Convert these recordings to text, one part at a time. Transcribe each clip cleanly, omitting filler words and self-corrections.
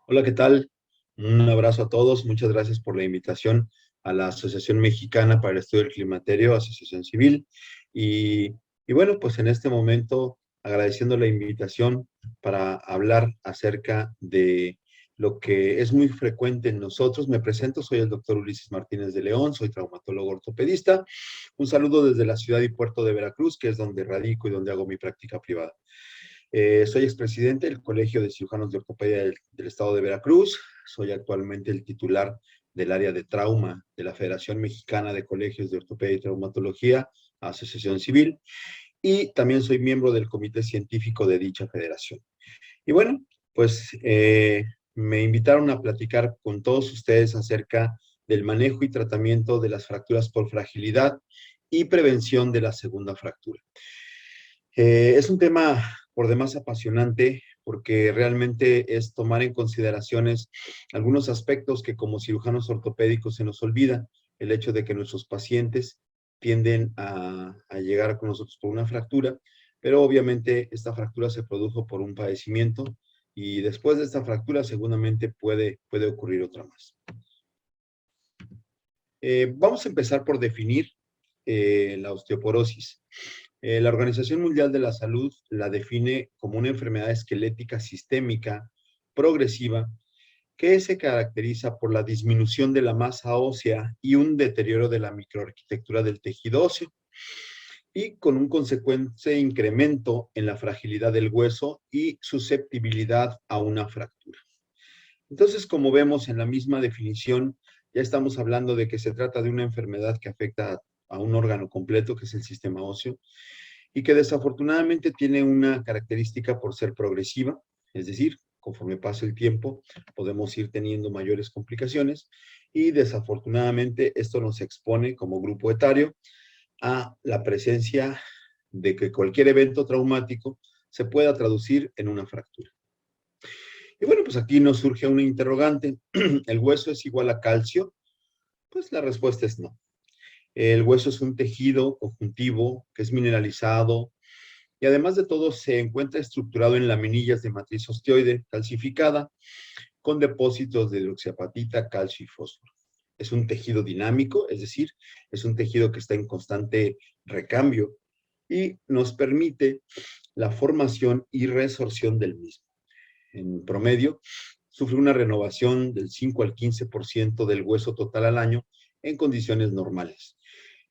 Hola, ¿qué tal? Un abrazo a todos. Muchas gracias por la invitación a la Asociación Mexicana para el Estudio del Climaterio, Asociación Civil. Y, y bueno, pues en este momento agradeciendo la invitación para hablar acerca de lo que es muy frecuente en nosotros. Me presento, soy el doctor Ulises Martínez de León, soy traumatólogo ortopedista. Un saludo desde la ciudad y puerto de Veracruz, que es donde radico y donde hago mi práctica privada. Soy expresidente del Colegio de Cirujanos de Ortopedia del Estado de Veracruz. Soy actualmente el titular del área de trauma de la Federación Mexicana de Colegios de Ortopedia y Traumatología, Asociación Civil, y también soy miembro del comité científico de dicha federación. Y bueno, pues me invitaron a platicar con todos ustedes acerca del manejo y tratamiento de las fracturas por fragilidad y prevención de la segunda fractura. Es un tema por demás apasionante porque realmente es tomar en consideraciones algunos aspectos que como cirujanos ortopédicos se nos olvida, el hecho de que nuestros pacientes tienden a llegar con nosotros por una fractura, pero obviamente esta fractura se produjo por un padecimiento y después de esta fractura seguramente puede ocurrir otra más. Vamos a empezar por definir la osteoporosis. La Organización Mundial de la Salud la define como una enfermedad esquelética sistémica progresiva que se caracteriza por la disminución de la masa ósea y un deterioro de la microarquitectura del tejido óseo y con un consecuente incremento en la fragilidad del hueso y susceptibilidad a una fractura. Entonces, como vemos en la misma definición, ya estamos hablando de que se trata de una enfermedad que afecta a un órgano completo, que es el sistema óseo, y que desafortunadamente tiene una característica por ser progresiva, es decir, conforme pasa el tiempo podemos ir teniendo mayores complicaciones y desafortunadamente esto nos expone como grupo etario a la presencia de que cualquier evento traumático se pueda traducir en una fractura. Y bueno, pues aquí nos surge una interrogante. ¿El hueso es igual a calcio? Pues la respuesta es no. El hueso es un tejido conjuntivo que es mineralizado y además de todo se encuentra estructurado en laminillas de matriz osteoide calcificada con depósitos de hidroxiapatita, calcio y fósforo. Es un tejido dinámico, es decir, es un tejido que está en constante recambio y nos permite la formación y resorción del mismo. En promedio, sufre una renovación del 5 al 15% del hueso total al año en condiciones normales.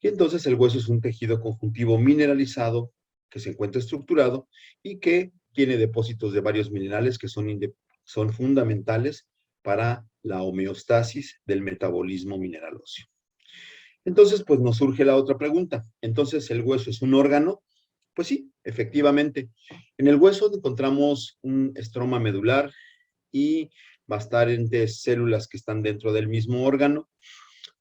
Y entonces el hueso es un tejido conjuntivo mineralizado que se encuentra estructurado y que tiene depósitos de varios minerales que son fundamentales para la homeostasis del metabolismo mineral óseo. Entonces, pues nos surge la otra pregunta. Entonces, ¿el hueso es un órgano? Pues sí, efectivamente. En el hueso encontramos un estroma medular y bastantes células que están dentro del mismo órgano,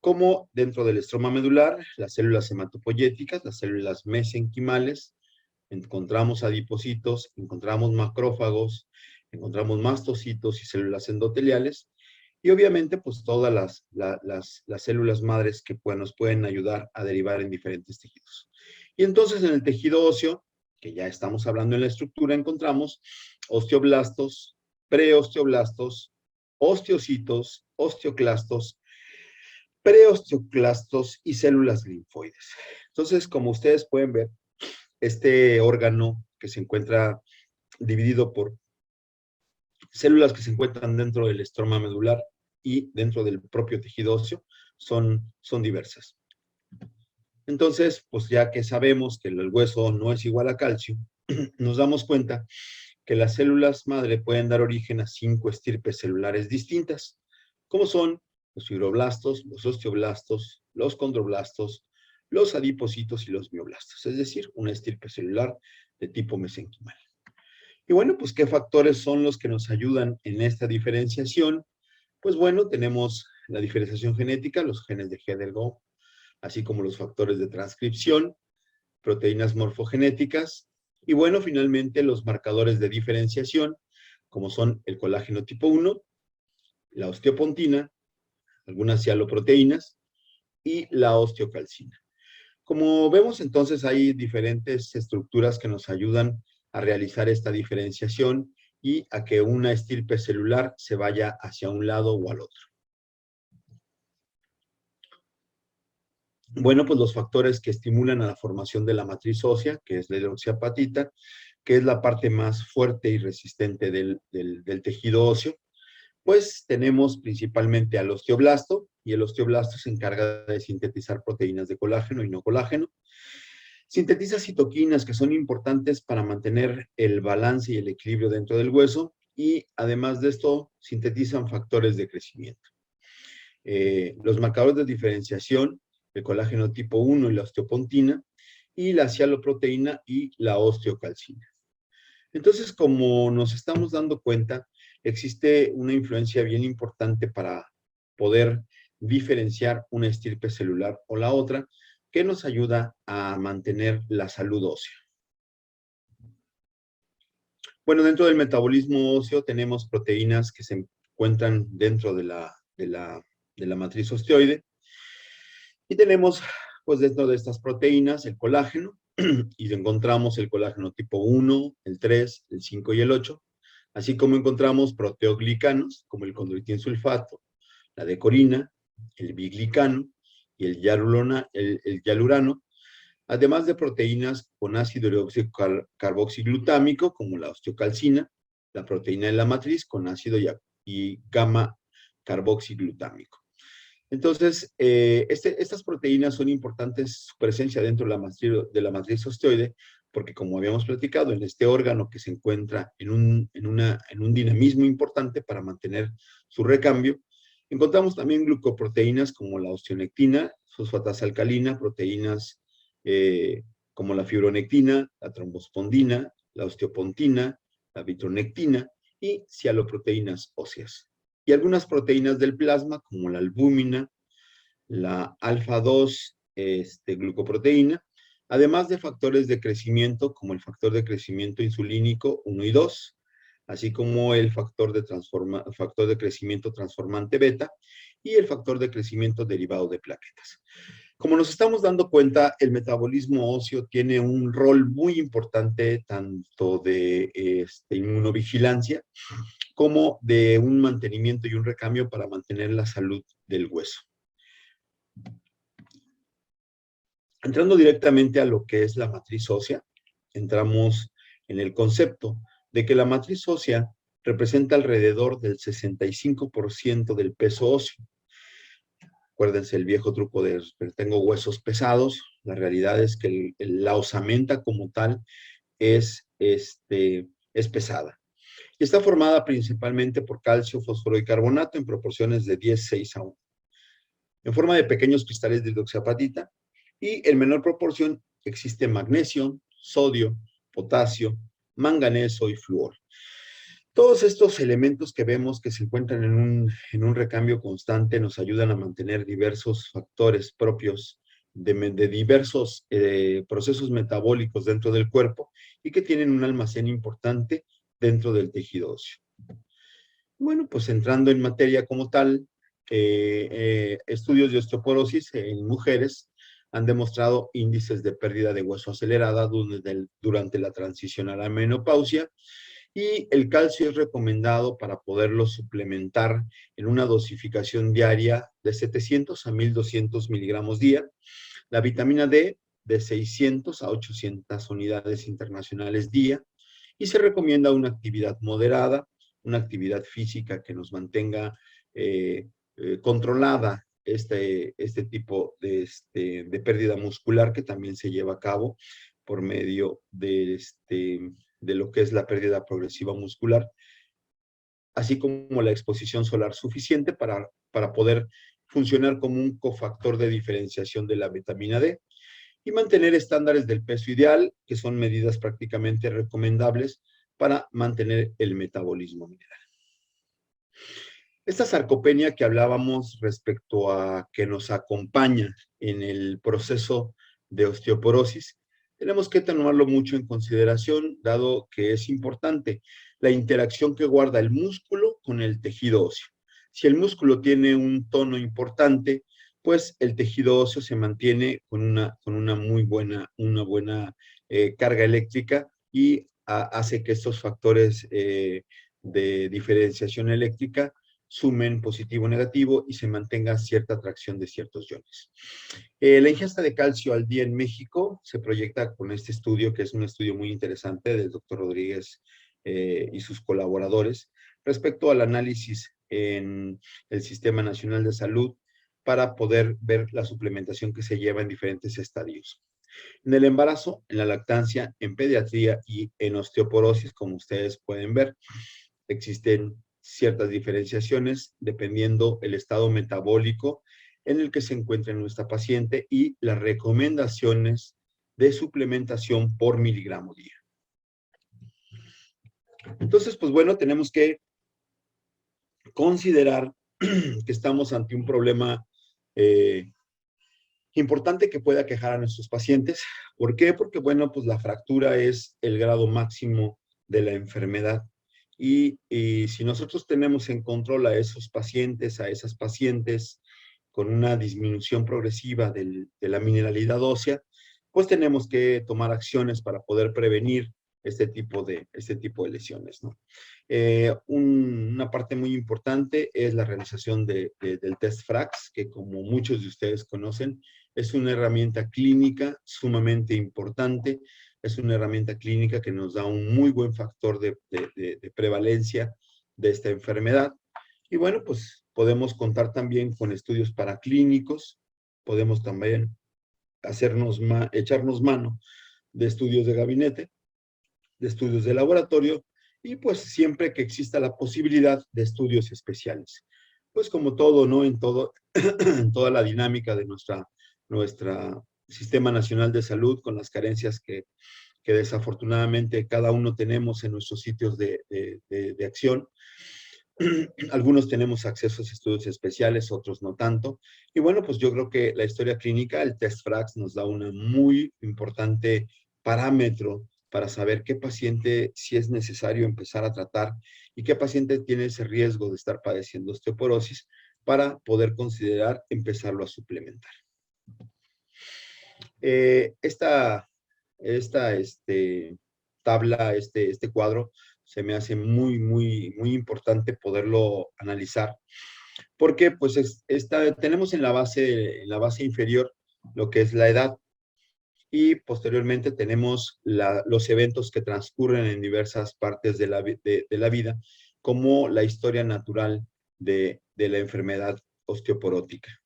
como dentro del estroma medular, las células hematopoyéticas, las células mesenquimales, encontramos adipocitos, encontramos macrófagos, encontramos mastocitos y células endoteliales, y obviamente pues todas las células madres que nos pueden ayudar a derivar en diferentes tejidos. Y entonces en el tejido óseo, que ya estamos hablando en la estructura, encontramos osteoblastos, preosteoblastos, osteocitos, osteoclastos, preosteoclastos y células linfoides. Entonces, como ustedes pueden ver, este órgano que se encuentra dividido por células que se encuentran dentro del estroma medular y dentro del propio tejido óseo son diversas. Entonces, pues ya que sabemos que el hueso no es igual a calcio, nos damos cuenta que las células madre pueden dar origen a 5 estirpes celulares distintas, como son los fibroblastos, los osteoblastos, los condroblastos, los adipocitos y los mioblastos, es decir, una estirpe celular de tipo mesenquimal. Y bueno, pues ¿qué factores son los que nos ayudan en esta diferenciación? Pues bueno, tenemos la diferenciación genética, los genes de G-del-Go, así como los factores de transcripción, proteínas morfogenéticas, y bueno, finalmente los marcadores de diferenciación, como son el colágeno tipo 1, la osteopontina, algunas cialoproteínas y la osteocalcina. Como vemos, entonces hay diferentes estructuras que nos ayudan a realizar esta diferenciación y a que una estirpe celular se vaya hacia un lado o al otro. Bueno, pues los factores que estimulan a la formación de la matriz ósea, que es la hidroxiapatita, que es la parte más fuerte y resistente del tejido óseo, pues tenemos principalmente al osteoblasto, y el osteoblasto se encarga de sintetizar proteínas de colágeno y no colágeno. Sintetiza citoquinas que son importantes para mantener el balance y el equilibrio dentro del hueso, y además de esto sintetizan factores de crecimiento. Los marcadores de diferenciación, el colágeno tipo 1 y la osteopontina, y la cialoproteína y la osteocalcina. Entonces, como nos estamos dando cuenta, existe una influencia bien importante para poder diferenciar una estirpe celular o la otra, que nos ayuda a mantener la salud ósea. Bueno, dentro del metabolismo óseo tenemos proteínas que se encuentran dentro de la matriz osteoide, y tenemos, pues dentro de estas proteínas, el colágeno, y encontramos el colágeno tipo 1, el 3, el 5 y el 8, así como encontramos proteoglicanos, como el condroitin sulfato, la decorina, el biglicano y el hialurano, además de proteínas con ácido carboxiglutámico, como la osteocalcina, la proteína de la matriz con ácido y gamma carboxiglutámico. Entonces, estas proteínas son importantes, su presencia dentro de la matriz osteoide, porque como habíamos platicado, en este órgano que se encuentra en un dinamismo importante para mantener su recambio, encontramos también glucoproteínas como la osteonectina, fosfatasa alcalina, proteínas como la fibronectina, la trombospondina, la osteopontina, la vitronectina y cialoproteínas óseas. Y algunas proteínas del plasma, como la albúmina, la alfa-2 glucoproteína, además de factores de crecimiento, como el factor de crecimiento insulínico 1 y 2, así como el factor de crecimiento transformante beta y el factor de crecimiento derivado de plaquetas. Como nos estamos dando cuenta, el metabolismo óseo tiene un rol muy importante tanto de inmunovigilancia como de un mantenimiento y un recambio para mantener la salud del hueso. Entrando directamente a lo que es la matriz ósea, entramos en el concepto de que la matriz ósea representa alrededor del 65% del peso óseo. Acuérdense el viejo truco de tengo huesos pesados. La realidad es que la osamenta como tal es pesada. Y está formada principalmente por calcio, fósforo y carbonato en proporciones de 10:6:1, en forma de pequeños cristales de hidroxiapatita, y en menor proporción existe magnesio, sodio, potasio, manganeso y flúor. Todos estos elementos que vemos que se encuentran en un recambio constante nos ayudan a mantener diversos factores propios de diversos procesos metabólicos dentro del cuerpo, y que tienen un almacén importante dentro del tejido óseo. Bueno, pues entrando en materia como tal, estudios de osteoporosis en mujeres han demostrado índices de pérdida de hueso acelerada durante la transición a la menopausia, y el calcio es recomendado para poderlo suplementar en una dosificación diaria de 700 a 1200 miligramos día, la vitamina D de 600 a 800 unidades internacionales día, y se recomienda una actividad moderada, una actividad física que nos mantenga controlada este tipo de pérdida muscular, que también se lleva a cabo por medio de lo que es la pérdida progresiva muscular, así como la exposición solar suficiente para poder funcionar como un cofactor de diferenciación de la vitamina D, y mantener estándares del peso ideal, que son medidas prácticamente recomendables para mantener el metabolismo mineral. Esta sarcopenia que hablábamos respecto a que nos acompaña en el proceso de osteoporosis, tenemos que tomarlo mucho en consideración, dado que es importante la interacción que guarda el músculo con el tejido óseo. Si el músculo tiene un tono importante, pues el tejido óseo se mantiene con una buena carga eléctrica, y hace que estos factores de diferenciación eléctrica sumen positivo o negativo y se mantenga cierta atracción de ciertos iones. La ingesta de calcio al día en México se proyecta con este estudio, que es un estudio muy interesante del doctor Rodríguez y sus colaboradores, respecto al análisis en el Sistema Nacional de Salud para poder ver la suplementación que se lleva en diferentes estadios. En el embarazo, en la lactancia, en pediatría y en osteoporosis, como ustedes pueden ver, existen ciertas diferenciaciones dependiendo el estado metabólico en el que se encuentra nuestra paciente y las recomendaciones de suplementación por miligramo día. Entonces, pues bueno, tenemos que considerar que estamos ante un problema importante que puede aquejar a nuestros pacientes. ¿Por qué? Porque, bueno, pues la fractura es el grado máximo de la enfermedad. Y si nosotros tenemos en control a esos pacientes, a esas pacientes con una disminución progresiva de la mineralidad ósea, pues tenemos que tomar acciones para poder prevenir este tipo de lesiones, ¿no? Una parte muy importante es la realización del test FRAX, que como muchos de ustedes conocen, es una herramienta clínica sumamente importante, es una herramienta clínica que nos da un muy buen factor de prevalencia de esta enfermedad. Y bueno, pues podemos contar también con estudios paraclínicos, podemos también echarnos mano de estudios de gabinete, de estudios de laboratorio, y pues siempre que exista la posibilidad de estudios especiales. Pues como todo, ¿no? En toda la dinámica de nuestra Sistema Nacional de Salud, con las carencias que desafortunadamente cada uno tenemos en nuestros sitios de acción. Algunos tenemos acceso a estudios especiales, otros no tanto. Y bueno, pues yo creo que la historia clínica, el test FRAX, nos da un muy importante parámetro para saber qué paciente sí es necesario empezar a tratar y qué paciente tiene ese riesgo de estar padeciendo osteoporosis para poder considerar empezarlo a suplementar. Esta tabla, este cuadro, se me hace muy importante poderlo analizar, porque pues tenemos en la base inferior lo que es la edad, y posteriormente tenemos los eventos que transcurren en diversas partes de la vida, como la historia natural de la enfermedad osteoporótica.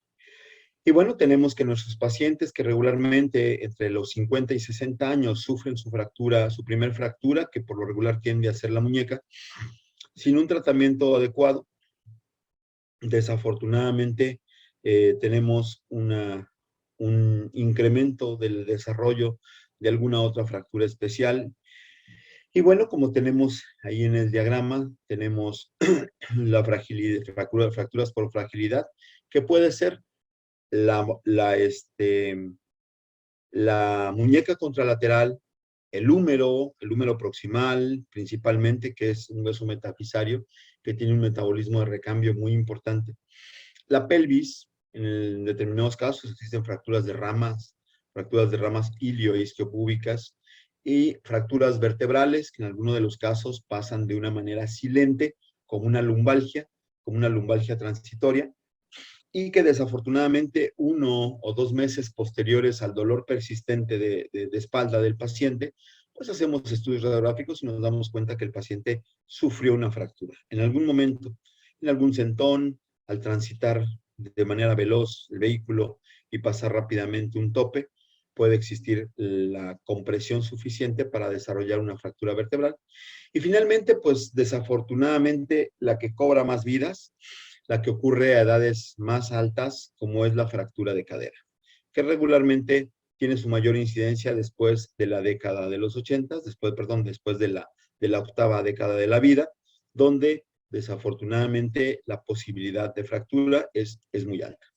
Y bueno, tenemos que nuestros pacientes que regularmente entre los 50 y 60 años sufren su primer fractura, que por lo regular tiende a ser la muñeca, sin un tratamiento adecuado, desafortunadamente tenemos un incremento del desarrollo de alguna otra fractura especial. Y bueno, como tenemos ahí en el diagrama, tenemos la fracturas por fragilidad, que puede ser la muñeca contralateral, el húmero proximal, principalmente, que es un hueso metafisario, que tiene un metabolismo de recambio muy importante. La pelvis, en determinados casos existen fracturas de ramas ilio- e isquiopúbicas, y fracturas vertebrales, que en algunos de los casos pasan de una manera silente, como una lumbalgia transitoria, y que desafortunadamente 1 o 2 meses posteriores al dolor persistente de espalda del paciente, pues hacemos estudios radiográficos y nos damos cuenta que el paciente sufrió una fractura. En algún momento, en algún sentón, al transitar de manera veloz el vehículo y pasar rápidamente un tope, puede existir la compresión suficiente para desarrollar una fractura vertebral. Y finalmente, pues desafortunadamente, la que cobra más vidas, la que ocurre a edades más altas, como es la fractura de cadera, que regularmente tiene su mayor incidencia después de la década de los 80, después de la octava década de la vida, donde desafortunadamente la posibilidad de fractura es muy alta.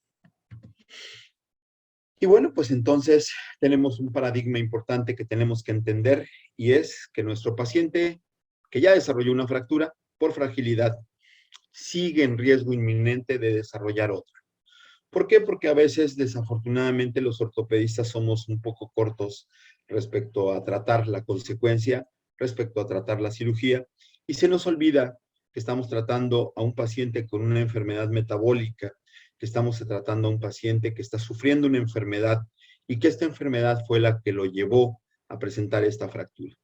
Y bueno, pues entonces tenemos un paradigma importante que tenemos que entender, y es que nuestro paciente que ya desarrolló una fractura por fragilidad sigue en riesgo inminente de desarrollar otra. ¿Por qué? Porque a veces, desafortunadamente, los ortopedistas somos un poco cortos respecto a tratar la consecuencia respecto a tratar la cirugía, y se nos olvida que estamos tratando a un paciente con una enfermedad metabólica, que estamos tratando a un paciente que está sufriendo una enfermedad y que esta enfermedad fue la que lo llevó a presentar esta fractura.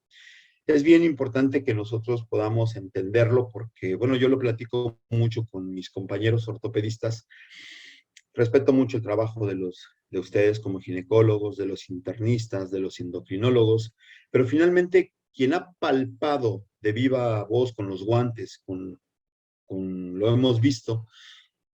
Es bien importante que nosotros podamos entenderlo porque, bueno, yo lo platico mucho con mis compañeros ortopedistas. Respeto mucho el trabajo de ustedes como ginecólogos, de los internistas, de los endocrinólogos, pero finalmente quien ha palpado de viva voz con los guantes, lo hemos visto.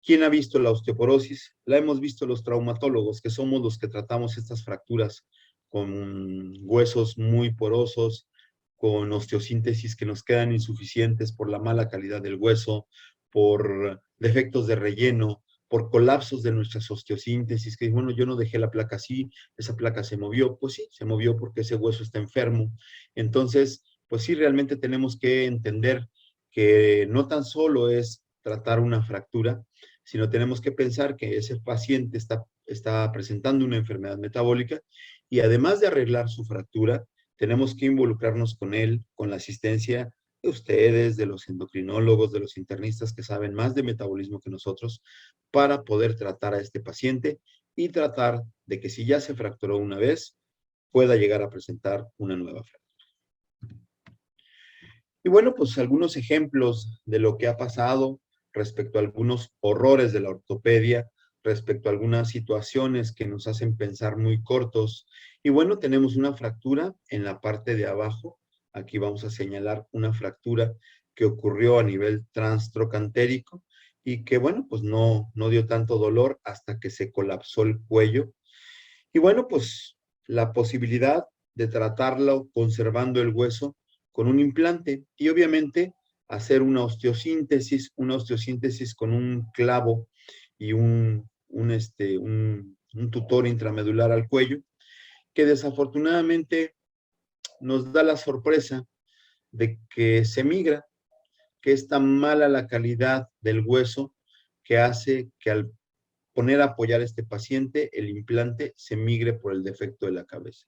¿Quién ha visto la osteoporosis? La hemos visto los traumatólogos, que somos los que tratamos estas fracturas con huesos muy porosos, con osteosíntesis que nos quedan insuficientes por la mala calidad del hueso, por defectos de relleno, por colapsos de nuestras osteosíntesis, que bueno, yo no dejé la placa así, esa placa se movió. Pues sí, se movió porque ese hueso está enfermo. Entonces, pues sí, realmente tenemos que entender que no tan solo es tratar una fractura, sino tenemos que pensar que ese paciente está presentando una enfermedad metabólica y además de arreglar su fractura, tenemos que involucrarnos con él, con la asistencia de ustedes, de los endocrinólogos, de los internistas que saben más de metabolismo que nosotros, para poder tratar a este paciente y tratar de que si ya se fracturó una vez, pueda llegar a presentar una nueva fractura. Y bueno, pues algunos ejemplos de lo que ha pasado respecto a algunos horrores de la ortopedia, respecto a algunas situaciones que nos hacen pensar muy cortos. Y bueno, tenemos una fractura en la parte de abajo. Aquí vamos a señalar una fractura que ocurrió a nivel transtrocantérico y que bueno, pues no dio tanto dolor hasta que se colapsó el cuello. Y bueno, pues la posibilidad de tratarlo conservando el hueso con un implante y obviamente hacer una osteosíntesis con un clavo y un tutor intramedular al cuello, que desafortunadamente nos da la sorpresa de que se migra, que es tan mala la calidad del hueso que hace que al poner a apoyar a este paciente, el implante se migre por el defecto de la cabeza.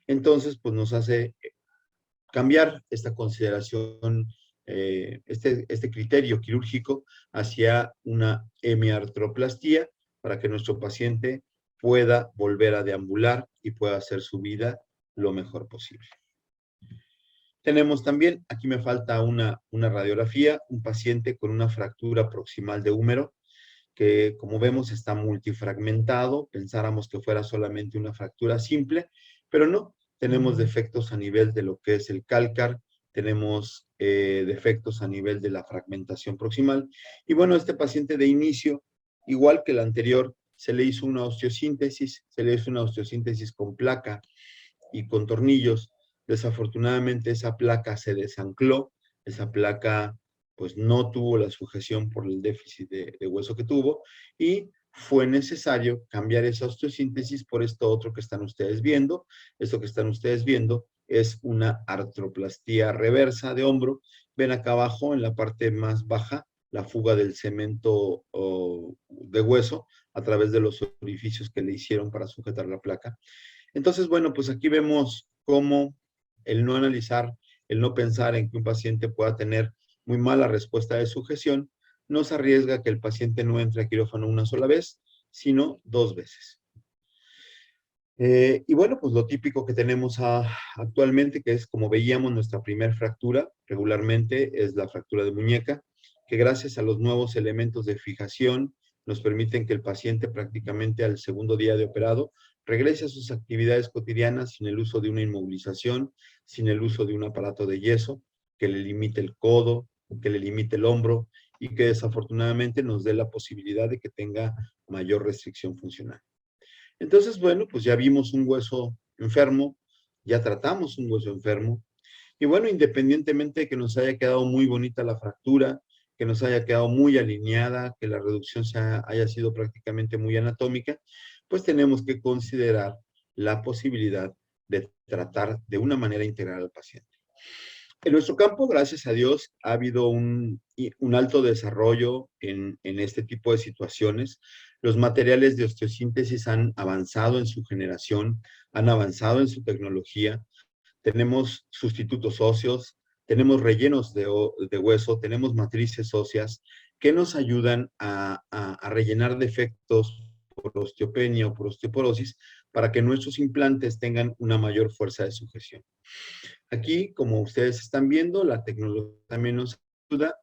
Entonces, pues nos hace cambiar esta consideración, este criterio quirúrgico hacia una hemiartroplastía para que nuestro paciente pueda volver a deambular y pueda hacer su vida lo mejor posible. Tenemos también, aquí me falta una radiografía, un paciente con una fractura proximal de húmero, que como vemos está multifragmentado, pensáramos que fuera solamente una fractura simple, pero no, tenemos defectos a nivel de lo que es el cálcar, tenemos defectos a nivel de la fragmentación proximal, y bueno, este paciente de inicio, igual que el anterior, se le hizo una osteosíntesis, con placa y con tornillos. Desafortunadamente esa placa se desancló, esa placa pues no tuvo la sujeción por el déficit de hueso que tuvo y fue necesario cambiar esa osteosíntesis por esto otro que están ustedes viendo. Esto que están ustedes viendo es una artroplastía reversa de hombro. Ven acá abajo en la parte más baja la fuga del cemento de hueso a través de los orificios que le hicieron para sujetar la placa. Entonces, bueno, pues aquí vemos cómo el no analizar, el no pensar en que un paciente pueda tener muy mala respuesta de sujeción, nos arriesga que el paciente no entre a quirófano una sola vez, sino 2 veces. Y bueno, pues lo típico que tenemos actualmente, que es como veíamos nuestra primer fractura, regularmente es la fractura de muñeca, que gracias a los nuevos elementos de fijación nos permiten que el paciente prácticamente al segundo día de operado regrese a sus actividades cotidianas sin el uso de una inmovilización, sin el uso de un aparato de yeso que le limite el codo, que le limite el hombro y que desafortunadamente nos dé la posibilidad de que tenga mayor restricción funcional. Entonces, bueno, pues ya vimos un hueso enfermo, ya tratamos un hueso enfermo, y bueno, independientemente de que nos haya quedado muy bonita la fractura, que nos haya quedado muy alineada, que la reducción haya sido prácticamente muy anatómica, pues tenemos que considerar la posibilidad de tratar de una manera integral al paciente. En nuestro campo, gracias a Dios, ha habido un alto desarrollo en este tipo de situaciones. Los materiales de osteosíntesis han avanzado en su generación, han avanzado en su tecnología. tenemos sustitutos óseos, tenemos rellenos de hueso, tenemos matrices óseas que nos ayudan a rellenar defectos por osteopenia o por osteoporosis para que nuestros implantes tengan una mayor fuerza de sujeción. Aquí, como ustedes están viendo, la tecnología también nos ayuda.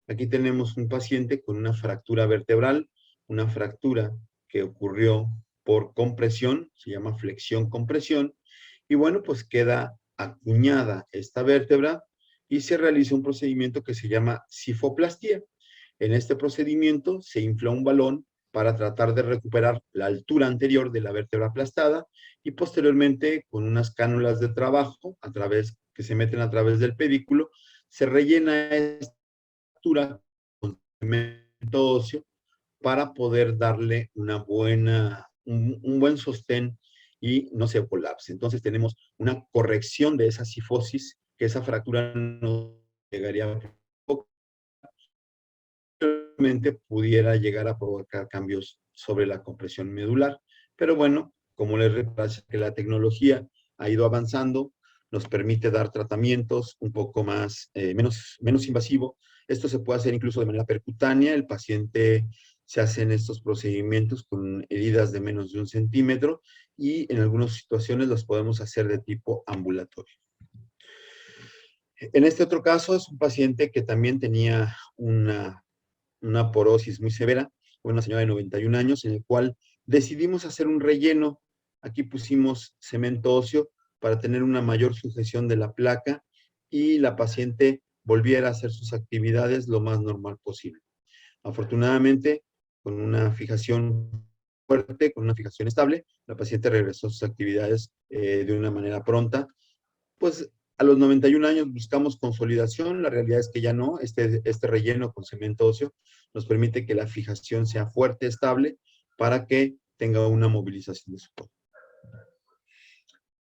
Aquí tenemos un paciente con una fractura vertebral, una fractura que ocurrió por compresión, se llama flexión-compresión, y bueno, pues queda acuñada esta vértebra y se realiza un procedimiento que se llama cifoplastía. En este procedimiento se infla un balón para tratar de recuperar la altura anterior de la vértebra aplastada y posteriormente con unas cánulas de trabajo que se meten a través del pedículo, se rellena esta altura con cemento óseo para poder darle un buen sostén y no se colapse. Entonces tenemos una corrección de esa cifosis, que esa fractura no llegaría a pudiera llegar a provocar cambios sobre la compresión medular. Pero bueno, como les recuerdo que la tecnología ha ido avanzando, nos permite dar tratamientos un poco menos invasivo. Esto se puede hacer incluso de manera percutánea. El paciente se hacen estos procedimientos con heridas de menos de 1 centímetro y en algunas situaciones los podemos hacer de tipo ambulatorio. En este otro caso es un paciente que también tenía una porosis muy severa, una señora de 91 años, en el cual decidimos hacer un relleno. Aquí pusimos cemento óseo para tener una mayor sujeción de la placa y la paciente volviera a hacer sus actividades lo más normal posible. Afortunadamente, con una fijación fuerte, con una fijación estable, la paciente regresó a sus actividades de una manera pronta. Pues a los 91 años buscamos consolidación, la realidad es que ya no, este relleno con cemento óseo nos permite que la fijación sea fuerte, estable, para que tenga una movilización de su cuerpo.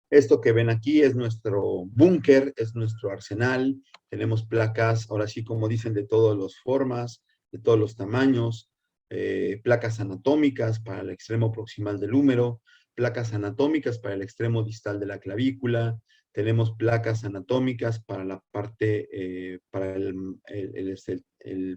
Esto que ven aquí es nuestro búnker, es nuestro arsenal, tenemos placas, ahora sí como dicen, de todas las formas, de todos los tamaños, placas anatómicas para el extremo proximal del húmero, placas anatómicas para el extremo distal de la clavícula, tenemos placas anatómicas para la parte, para el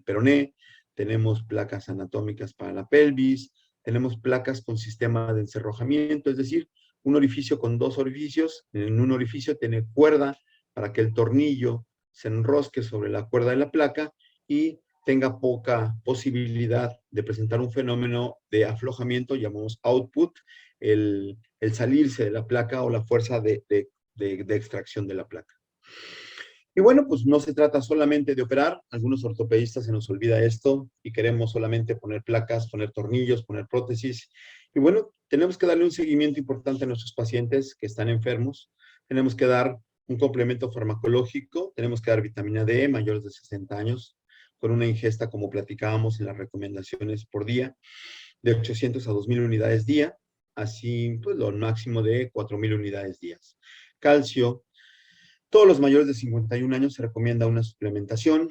peroné, tenemos placas anatómicas para la pelvis, tenemos placas con sistema de encerrojamiento, es decir, un orificio con 2 orificios, en un orificio tiene cuerda para que el tornillo se enrosque sobre la cuerda de la placa y tenga poca posibilidad de presentar un fenómeno de aflojamiento, llamamos output, el salirse de la placa o la fuerza de extracción de la placa. Y bueno, pues no se trata solamente de operar, algunos ortopedistas se nos olvida esto y queremos solamente poner placas, poner tornillos, poner prótesis. Y bueno, tenemos que darle un seguimiento importante a nuestros pacientes que están enfermos, tenemos que dar un complemento farmacológico, tenemos que dar vitamina D mayores de 60 años, con una ingesta, como platicábamos en las recomendaciones por día, de 800 a 2,000 unidades día, así pues lo máximo de 4,000 unidades días. Calcio. Todos los mayores de 51 años se recomienda una suplementación.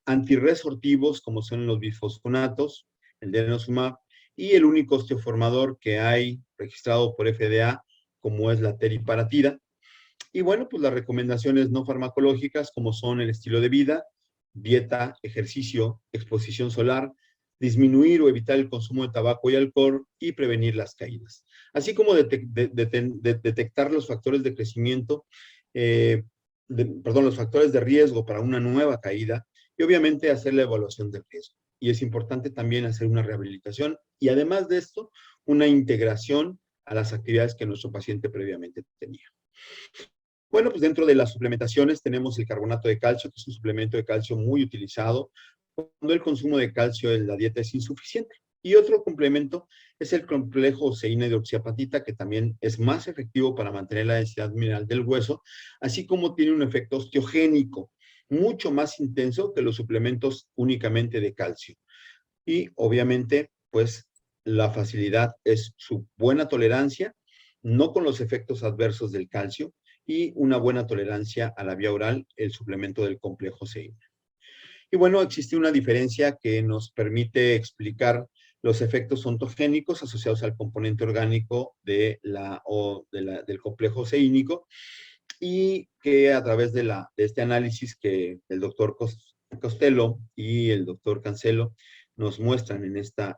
Antirresortivos, como son los bifosfonatos, el denosumab, y el único osteoformador que hay registrado por FDA, como es la teriparatida. Y bueno, pues las recomendaciones no farmacológicas, como son el estilo de vida, dieta, ejercicio, exposición solar, disminuir o evitar el consumo de tabaco y alcohol y prevenir las caídas. Así como detectar los factores de crecimiento, los factores de riesgo para una nueva caída y obviamente hacer la evaluación de riesgo. Y es importante también hacer una rehabilitación y además de esto, una integración a las actividades que nuestro paciente previamente tenía. Bueno, pues dentro de las suplementaciones tenemos el carbonato de calcio, que es un suplemento de calcio muy utilizado cuando el consumo de calcio en la dieta es insuficiente. Y otro complemento es el complejo oseína hidroxiapatita, que también es más efectivo para mantener la densidad mineral del hueso, así como tiene un efecto osteogénico, mucho más intenso que los suplementos únicamente de calcio. Y obviamente, pues la facilidad es su buena tolerancia, no con los efectos adversos del calcio, y una buena tolerancia a la vía oral, el suplemento del complejo oseína. Y bueno, existe una diferencia que nos permite explicar los efectos ontogénicos asociados al componente orgánico del complejo oseínico y que a través de este análisis que el doctor Costello y el doctor Cancelo nos muestran en esta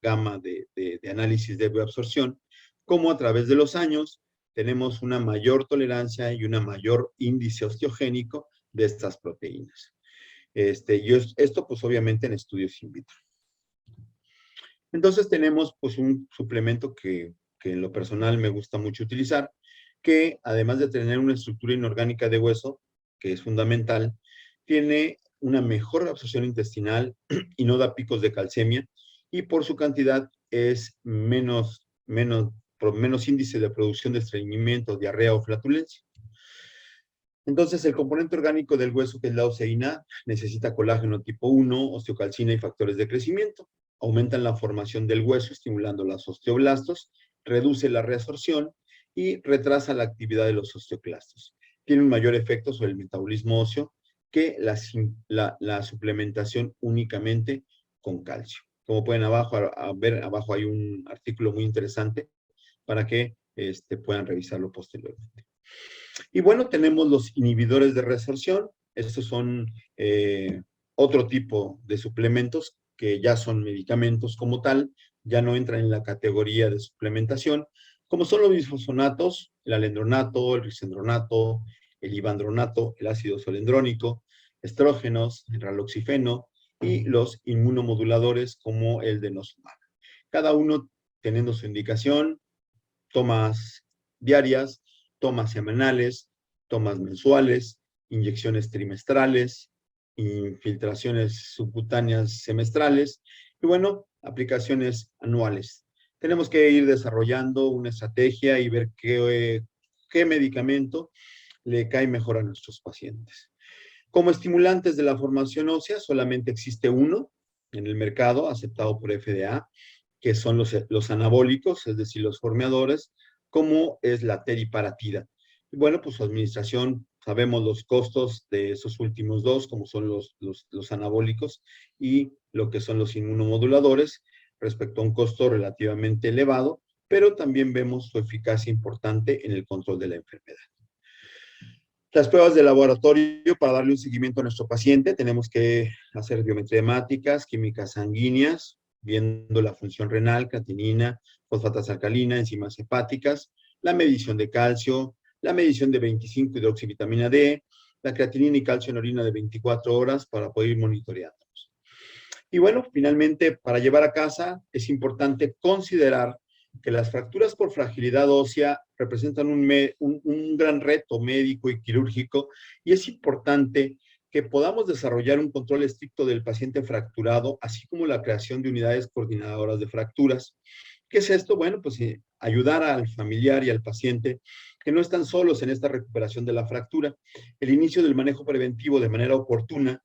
gama de análisis de bioabsorción, cómo a través de los años tenemos una mayor tolerancia y una mayor índice osteogénico de estas proteínas. Esto pues obviamente en estudios in vitro. Entonces tenemos pues un suplemento que en lo personal me gusta mucho utilizar, que además de tener una estructura inorgánica de hueso, que es fundamental, tiene una mejor absorción intestinal y no da picos de calcemia, y por su cantidad es menos índice de producción de estreñimiento, diarrea o flatulencia. Entonces, el componente orgánico del hueso, que es la oseína, necesita colágeno tipo 1, osteocalcina y factores de crecimiento. Aumentan la formación del hueso, estimulando los osteoblastos, reduce la reabsorción y retrasa la actividad de los osteoclastos. Tiene un mayor efecto sobre el metabolismo óseo que la suplementación únicamente con calcio. Como pueden ver, abajo hay un artículo muy interesante para que puedan revisarlo posteriormente. Y bueno, tenemos los inhibidores de reabsorción. Estos son otro tipo de suplementos que ya son medicamentos como tal, ya no entran en la categoría de suplementación, como son los bisfosfonatos, el alendronato, el risendronato, el ivandronato, el ácido solendrónico, estrógenos, el raloxifeno y los inmunomoduladores como el denosumab. Cada uno teniendo su indicación, tomas diarias, tomas semanales, tomas mensuales, inyecciones trimestrales, infiltraciones subcutáneas semestrales y bueno, aplicaciones anuales. Tenemos que ir desarrollando una estrategia y ver qué medicamento le cae mejor a nuestros pacientes. Como estimulantes de la formación ósea, solamente existe uno en el mercado, aceptado por FDA, que son los anabólicos, es decir, los formeadores, como es la teriparatida. Y bueno, pues su administración, sabemos los costos de esos últimos dos, como son los anabólicos y lo que son los inmunomoduladores, respecto a un costo relativamente elevado, pero también vemos su eficacia importante en el control de la enfermedad. Las pruebas de laboratorio para darle un seguimiento a nuestro paciente, tenemos que hacer biometría hemáticas, químicas sanguíneas, viendo la función renal, creatinina, fosfatasa alcalina, enzimas hepáticas, la medición de calcio, la medición de 25-hidroxivitamina D, la creatinina y calcio en orina de 24 horas para poder ir monitoreándonos. Y bueno, finalmente, para llevar a casa es importante considerar que las fracturas por fragilidad ósea representan un gran reto médico y quirúrgico, y es importante que podamos desarrollar un control estricto del paciente fracturado, así como la creación de unidades coordinadoras de fracturas. ¿Qué es esto? Bueno, pues ayudar al familiar y al paciente que no están solos en esta recuperación de la fractura. El inicio del manejo preventivo de manera oportuna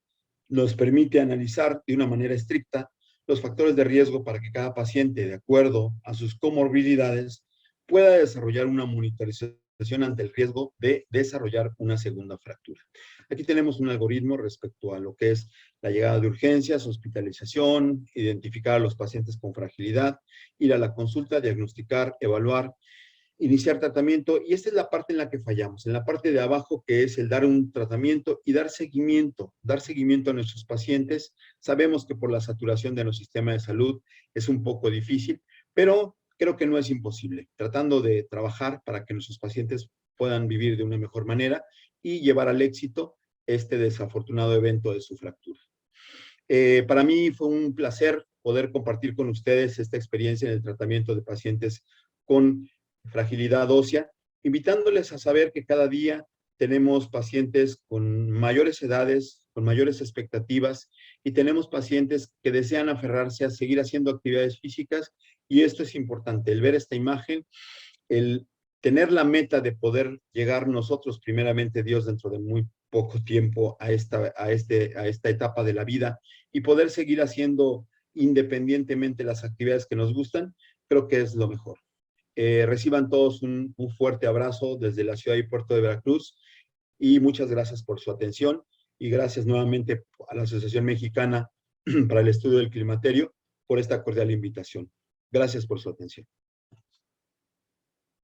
nos permite analizar de una manera estricta los factores de riesgo para que cada paciente, de acuerdo a sus comorbilidades, pueda desarrollar una monitorización ante el riesgo de desarrollar una segunda fractura. Aquí tenemos un algoritmo respecto a lo que es la llegada de urgencias, hospitalización, identificar a los pacientes con fragilidad, ir a la consulta, diagnosticar, evaluar, iniciar tratamiento, y esta es la parte en la que fallamos, en la parte de abajo, que es el dar un tratamiento y dar seguimiento a nuestros pacientes. Sabemos que por la saturación de nuestro sistema de salud es un poco difícil, pero creo que no es imposible, tratando de trabajar para que nuestros pacientes puedan vivir de una mejor manera y llevar al éxito este desafortunado evento de su fractura. Para mí fue un placer poder compartir con ustedes esta experiencia en el tratamiento de pacientes con fragilidad ósea, invitándoles a saber que cada día tenemos pacientes con mayores edades, con mayores expectativas, y tenemos pacientes que desean aferrarse a seguir haciendo actividades físicas, y esto es importante, el ver esta imagen, el tener la meta de poder llegar nosotros, primeramente Dios, dentro de muy poco tiempo a esta etapa de la vida, y poder seguir haciendo independientemente las actividades que nos gustan, creo que es lo mejor. Reciban todos un fuerte abrazo desde la ciudad y puerto de Veracruz, y muchas gracias por su atención, y gracias nuevamente a la Asociación Mexicana para el Estudio del Climaterio por esta cordial invitación. Gracias por su atención.